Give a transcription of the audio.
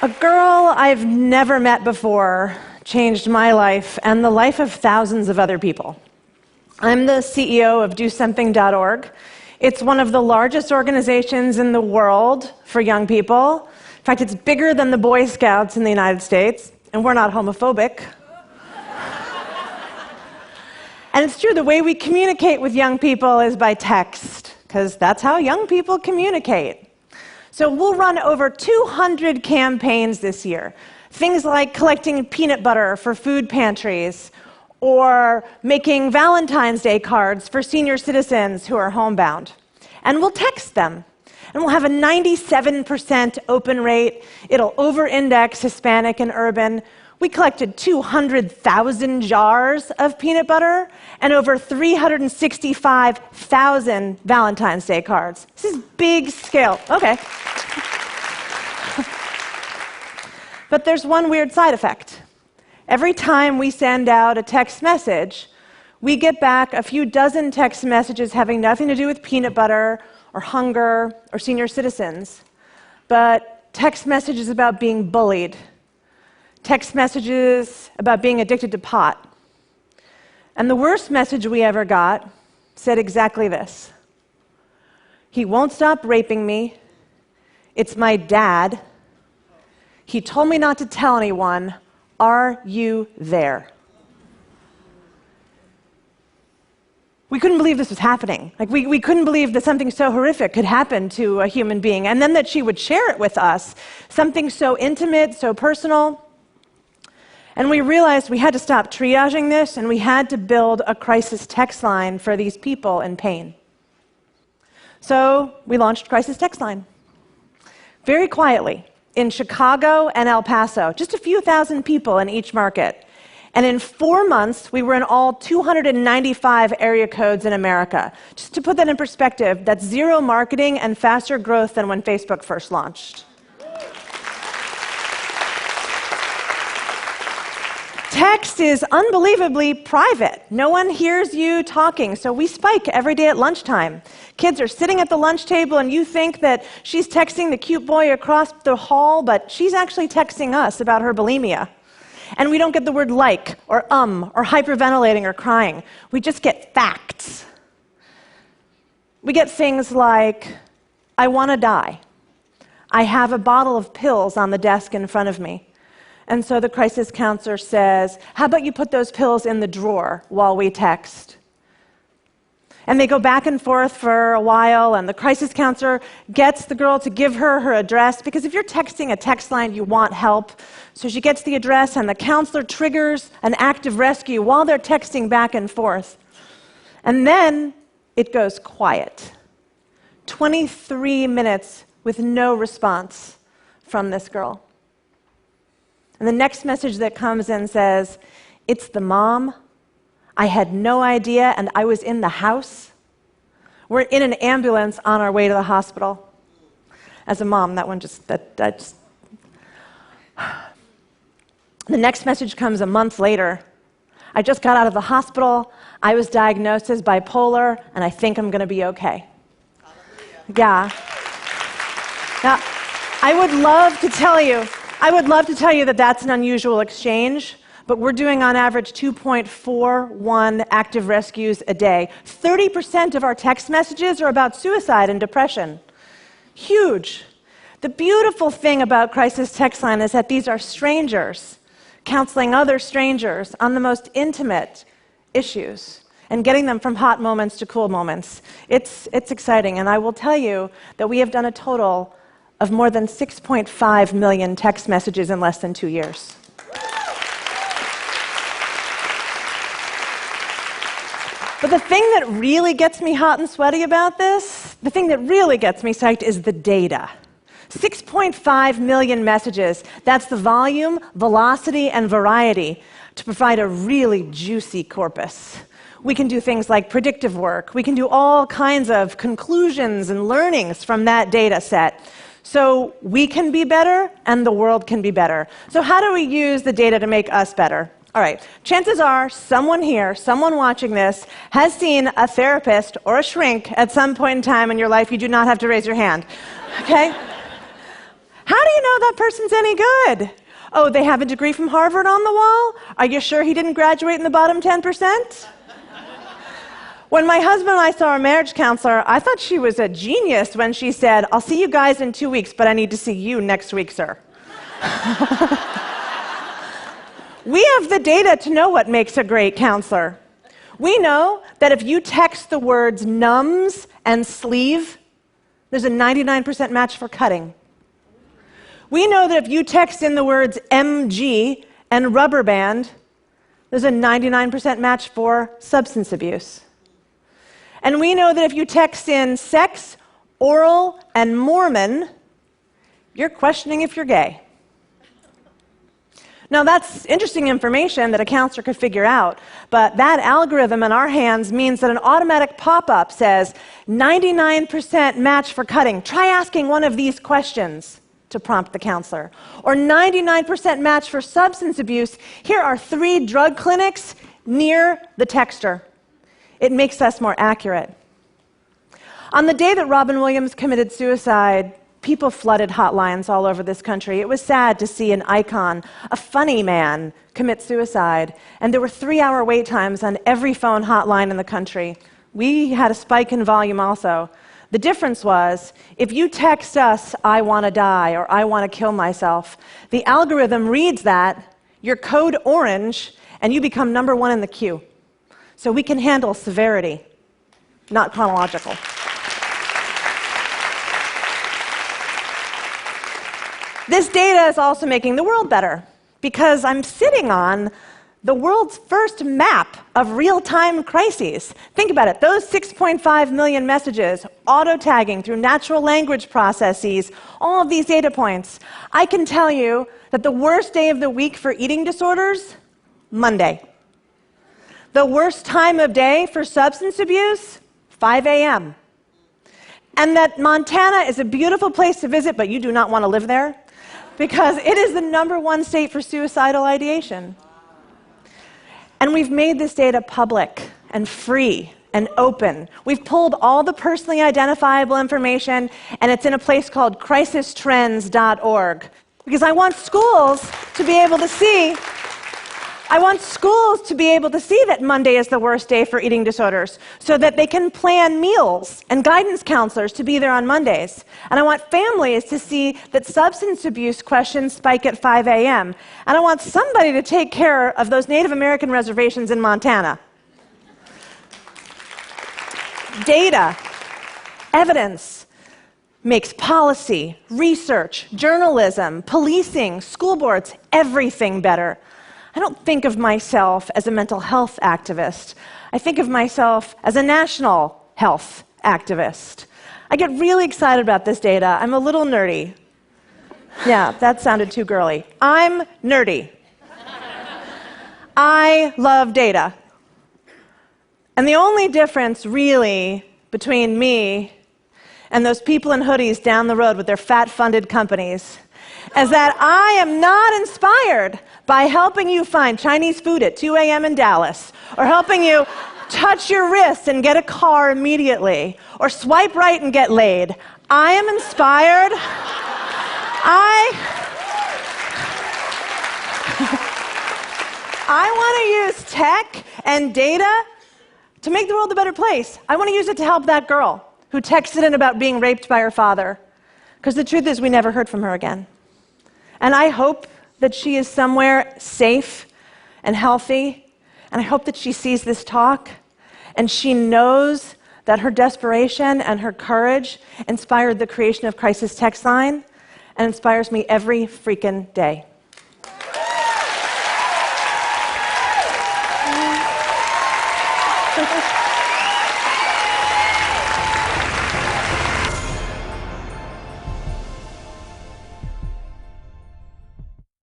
A girl I've never met before changed my life and the life of thousands of other people. I'm the CEO of DoSomething.org. It's one of the largest organizations in the world for young people. In fact, it's bigger than the Boy Scouts in the United States, and we're not homophobic. And it's true, the way we communicate with young people is by text, because that's how young people communicate. So we'll run over 200 campaigns this year. Things like collecting peanut butter for food pantries, or making Valentine's Day cards for senior citizens who are homebound. And we'll text them. And we'll have a 97% open rate. It'll over-index Hispanic and urban. We collected 200,000 jars of peanut butter and over 365,000 Valentine's Day cards. This is big scale. Okay. But there's one weird side effect. Every time we send out a text message, we get back a few dozen text messages having nothing to do with peanut butter or hunger or senior citizens, but text messages about being bullied, text messages about being addicted to pot. And the worst message we ever got said exactly this: "He won't stop raping me. It's my dad. He told me not to tell anyone. Are you there?" We couldn't believe this was happening. We couldn't believe that something so horrific could happen to a human being, and then that she would share it with us, something so intimate, so personal. And we realized we had to stop triaging this, and we had to build a crisis text line for these people in pain. So we launched Crisis Text Line. Very quietly, in Chicago and El Paso, just a few thousand people in each market. And in 4 months, we were in all 295 area codes in America. Just to put that in perspective, that's zero marketing and faster growth than when Facebook first launched. Text is unbelievably private. No one hears you talking, so we spike every day at lunchtime. Kids are sitting at the lunch table, and you think that she's texting the cute boy across the hall, but she's actually texting us about her bulimia. And we don't get the word like, or hyperventilating, or crying. We just get facts. We get things like, "I want to die. I have a bottle of pills on the desk in front of me." And so the crisis counselor says, "How about you put those pills in the drawer while we text?" And they go back and forth for a while, and the crisis counselor gets the girl to give her her address, because if you're texting a text line, you want help. So she gets the address, and the counselor triggers an active rescue while they're texting back and forth. And then it goes quiet. 23 minutes with no response from this girl. And the next message that comes in says, "It's the mom. I had no idea, and I was in the house. We're in an ambulance on our way to the hospital." As a mom, that one just. The next message comes a month later. "I just got out of the hospital. I was diagnosed as bipolar, and I think I'm going to be okay." Yeah. Now, I would love to tell you that that's an unusual exchange, but we're doing on average 2.41 active rescues a day. 30% of our text messages are about suicide and depression. Huge. The beautiful thing about Crisis Text Line is that these are strangers counseling other strangers on the most intimate issues and getting them from hot moments to cool moments. It's exciting, and I will tell you that we have done a total of more than 6.5 million text messages in less than 2 years. But the thing that really gets me hot and sweaty about this, the thing that really gets me psyched, is the data. 6.5 million messages. That's the volume, velocity, and variety to provide a really juicy corpus. We can do things like predictive work. We can do all kinds of conclusions and learnings from that data set. So we can be better, and the world can be better. So how do we use the data to make us better? All right, chances are someone here, someone watching this, has seen a therapist or a shrink at some point in time in your life. You do not have to raise your hand, okay? How do you know that person's any good? Oh, they have a degree from Harvard on the wall? Are you sure he didn't graduate in the bottom 10%? When my husband and I saw our marriage counselor, I thought she was a genius when she said, "I'll see you guys in 2 weeks, but I need to see you next week, sir." We have the data to know what makes a great counselor. We know that if you text the words numbs and sleeve, there's a 99% match for cutting. We know that if you text in the words MG and rubber band, there's a 99% match for substance abuse. And we know that if you text in sex, oral, and Mormon, you're questioning if you're gay. Now, that's interesting information that a counselor could figure out, but that algorithm in our hands means that an automatic pop-up says 99% match for cutting. Try asking one of these questions to prompt the counselor. Or 99% match for substance abuse. Here are 3 drug clinics near the texter. It makes us more accurate. On the day that Robin Williams committed suicide, people flooded hotlines all over this country. It was sad to see an icon, a funny man, commit suicide. And there were 3-hour wait times on every phone hotline in the country. We had a spike in volume also. The difference was, if you text us, "I want to die," or "I want to kill myself," the algorithm reads that, you're code orange, and you become number 1 in the queue. So we can handle severity, not chronological. This data is also making the world better, because I'm sitting on the world's first map of real-time crises. Think about it. Those 6.5 million messages, auto-tagging through natural language processes, all of these data points. I can tell you that the worst day of the week for eating disorders, Monday. The worst time of day for substance abuse, 5 a.m. And that Montana is a beautiful place to visit, but you do not want to live there, because it is the #1 state for suicidal ideation. And we've made this data public and free and open. We've pulled all the personally identifiable information, and it's in a place called crisistrends.org. Because I want schools to be able to see that Monday is the worst day for eating disorders, so that they can plan meals and guidance counselors to be there on Mondays. And I want families to see that substance abuse questions spike at 5 a.m. And I want somebody to take care of those Native American reservations in Montana. Data, evidence, makes policy, research, journalism, policing, school boards, everything better. I don't think of myself as a mental health activist. I think of myself as a national health activist. I get really excited about this data. I'm a little nerdy. Yeah, that sounded too girly. I'm nerdy. I love data. And the only difference, really, between me and those people in hoodies down the road with their fat-funded companies is that I am not inspired by helping you find Chinese food at 2 a.m. in Dallas, or helping you touch your wrist and get a car immediately, or swipe right and get laid. I am inspired. I want to use tech and data to make the world a better place. I want to use it to help that girl who texted in about being raped by her father. Because the truth is, we never heard from her again. And I hope that she is somewhere safe and healthy, and I hope that she sees this talk, and she knows that her desperation and her courage inspired the creation of Crisis Text Line, and inspires me every freaking day.